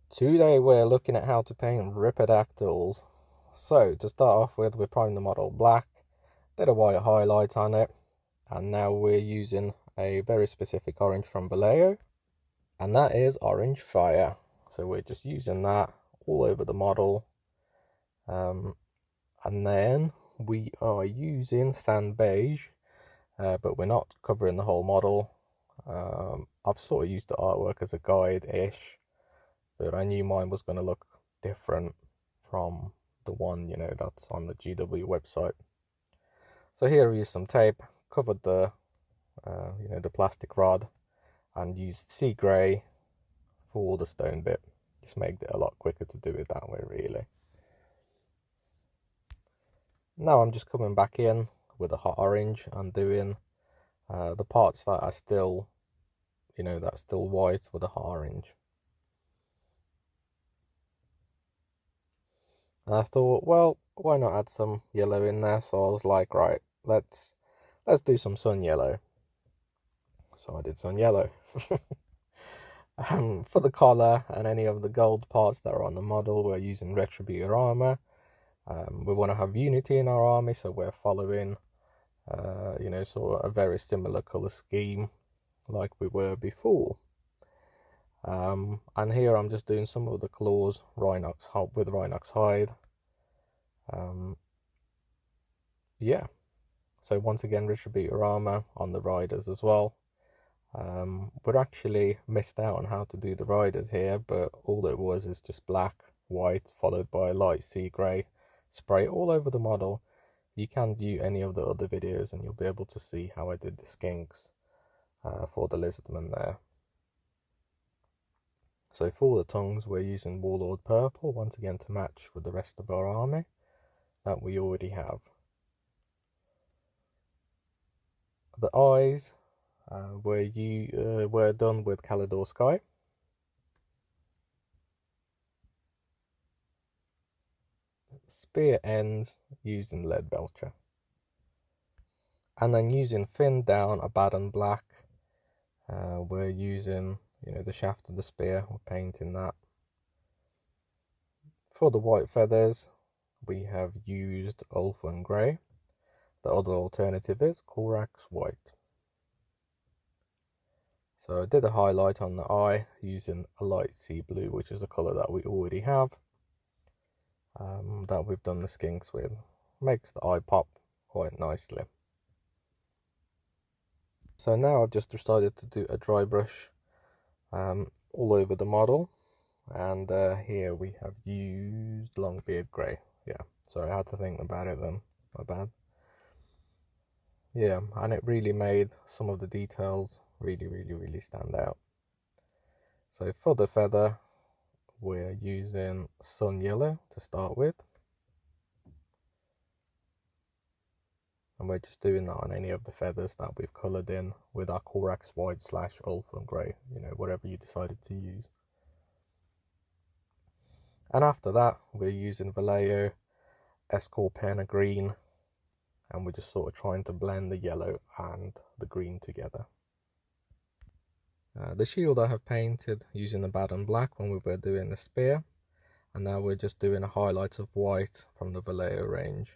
Today we're looking at how to paint Ripperdactyls. So to start off with, we primed the model black, did a white highlight on it, and now we're using a very specific orange from Vallejo, and that is Orange Fire. So we're just using that all over the model, and then we are using Sand Beige, but we're not covering the whole model. I've sort of used the artwork as a guide-ish, but I knew mine was going to look different from the one, that's on the GW website. So here I used some tape, covered the, the plastic rod, and used sea grey for the stone bit. Just made it a lot quicker to do it that way, really. Now I'm just coming back in with a hot orange and doing the parts that are still, that's still white with a hot orange. And I thought, well, why not add some yellow in there? So I was like, right, let's do some sun yellow. So I did sun yellow. For the collar and any of the gold parts that are on the model, we're using Retributor armor. We want to have unity in our army, so we're following, sort of a very similar color scheme like we were before. And here I'm just doing some of the claws with Rhinox hide. Yeah, so once again Retributor armor on the riders as well. We're actually missed out on how to do the riders here, but all it was is just black, white, followed by light sea grey, spray all over the model. You can view any of the other videos and you'll be able to see how I did the skinks for the Lizardmen there. So for the tongues, we're using Warlord Purple, once again to match with the rest of our army that we already have. The eyes, we're done with Calidor Sky. Spear ends using Lead Belcher. And then using fin down, Abaddon Black, we're using, the shaft of the spear, we're painting that. For the white feathers, we have used Ulfwyn Grey. The other alternative is Corax White. So I did a highlight on the eye using a light sea blue, which is a colour that we already have, that we've done the skinks with. Makes the eye pop quite nicely. So now I've just decided to do a dry brush all over the model, and here we have used Longbeard Grey. Yeah, sorry, I had to think about it then, my bad. Yeah, and it really made some of the details really stand out. So for the feather, we're using Sun Yellow to start with. And we're just doing that on any of the feathers that we've coloured in with our Corax White / Ulfwyn Grey, whatever you decided to use. And after that, we're using Vallejo Escorpena Green, and we're just sort of trying to blend the yellow and the green together. The shield I have painted using the Abaddon Black when we were doing the spear, and now we're just doing a highlight of white from the Vallejo range.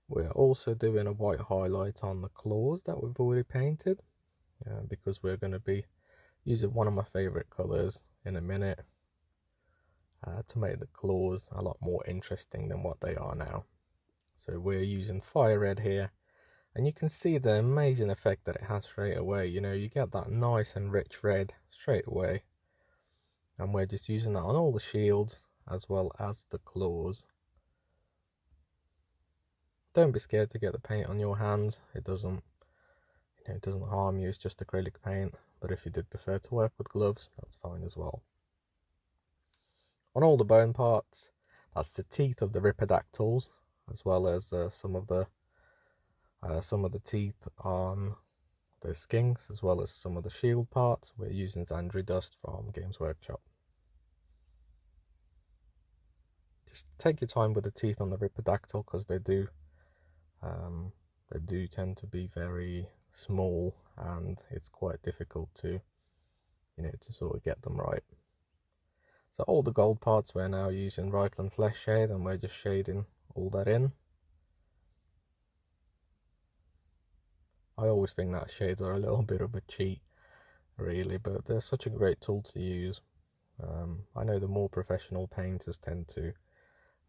We're also doing a white highlight on the claws that we've already painted, because we're going to be using one of my favourite colours in a minute to make the claws a lot more interesting than what they are now. So we're using Fire Red here, and you can see the amazing effect that it has straight away. You get that nice and rich red straight away, and we're just using that on all the shields as well as the claws. Don't be scared to get the paint on your hands. It doesn't harm you. It's just acrylic paint. But if you did prefer to work with gloves, that's fine as well. On all the bone parts, that's the teeth of the Ripperdactyls, as well as some of the teeth on the skinks, as well as some of the shield parts. We're using Xandri Dust from Games Workshop. Just take your time with the teeth on the Ripperdactyl, because they do tend to be very small, and it's quite difficult to to sort of get them right. So all the gold parts we're now using Reichland Flesh Shade, and we're just shading all that in. I always think that shades are a little bit of a cheat, really, but they're such a great tool to use. I know the more professional painters tend to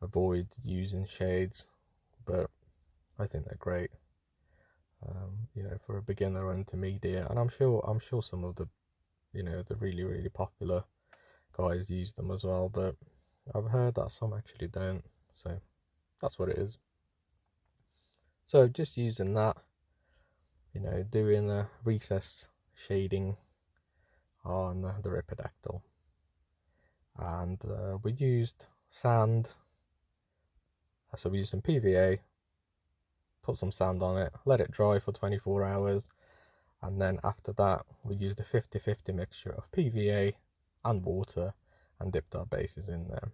avoid using shades, but I think they're great. You know, for a beginner and intermediate, and I'm sure some of the, you know, the really popular guys use them as well, but I've heard that some actually don't, so that's what it is. So just using that, you know, doing a recessed shading on the Ripperdactyl, and we used sand. So we used some PVA, put some sand on it, let it dry for 24 hours, and then after that we used a 50-50 mixture of PVA and water and dipped our bases in there.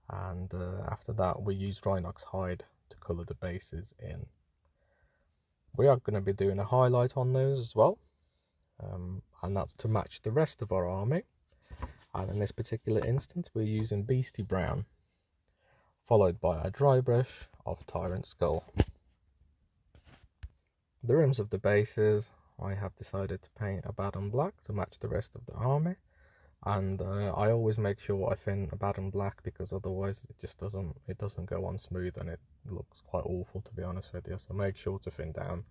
And after that we used Rhinox hide to colour the bases in. We are going to be doing a highlight on those as well, and that's to match the rest of our army. And in this particular instance we're using Beastie Brown, followed by a dry brush of Tyrant Skull. The rims of the bases I have decided to paint Abaddon black to match the rest of the army, and I always make sure I thin Abaddon black, because otherwise it just doesn't go on smooth and it looks quite awful, to be honest with you. So make sure to thin down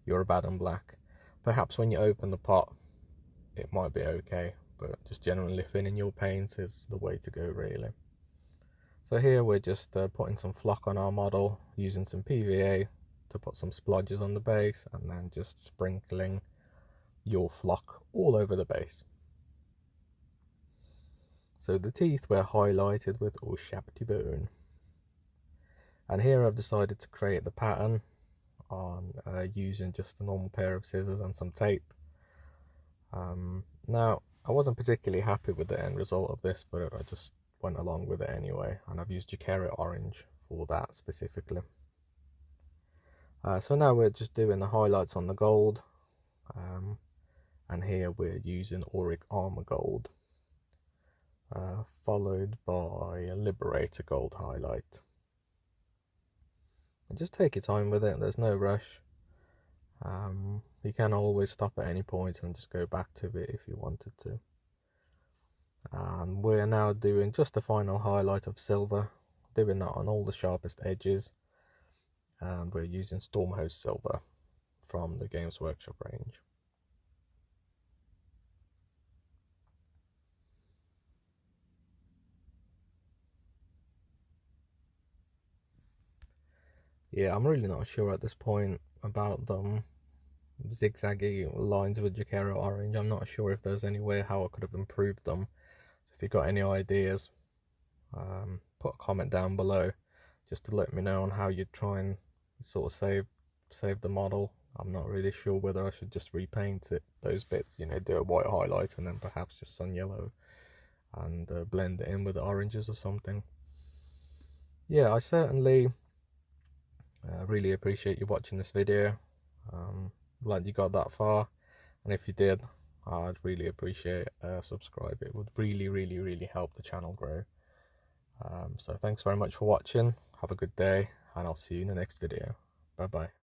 your Abaddon black. Perhaps when you open the pot it might be okay, but just generally thinning your paints is the way to go, really. So here we're just putting some flock on our model, using some PVA to put some splodges on the base, and then just sprinkling your flock all over the base. So the teeth were highlighted with Ushabti Bone. And here I've decided to create the pattern on using just a normal pair of scissors and some tape. Now, I wasn't particularly happy with the end result of this, but I just went along with it anyway, and I've used Jacaré Orange for that specifically. So now we're just doing the highlights on the gold, and here we're using Auric Armor Gold, followed by a Liberator Gold highlight. And just take your time with it, there's no rush. You can always stop at any point and just go back to it if you wanted to. And we're now doing just the final highlight of silver, doing that on all the sharpest edges, and we're using Stormhost Silver from the Games Workshop range. Yeah, I'm really not sure at this point about them zigzaggy lines with Jacaré Orange. I'm not sure if there's any way how I could have improved them. So if you've got any ideas, put a comment down below just to let me know on how you'd try and sort of save the model. I'm not really sure whether I should just repaint it, those bits, you know, do a white highlight and then perhaps just sun yellow and blend it in with the oranges or something. Yeah, I certainly really appreciate you watching this video. Glad you got that far, and if you did, I'd really appreciate a subscribe. It would really help the channel grow. So thanks very much for watching, have a good day, and I'll see you in the next video. Bye bye.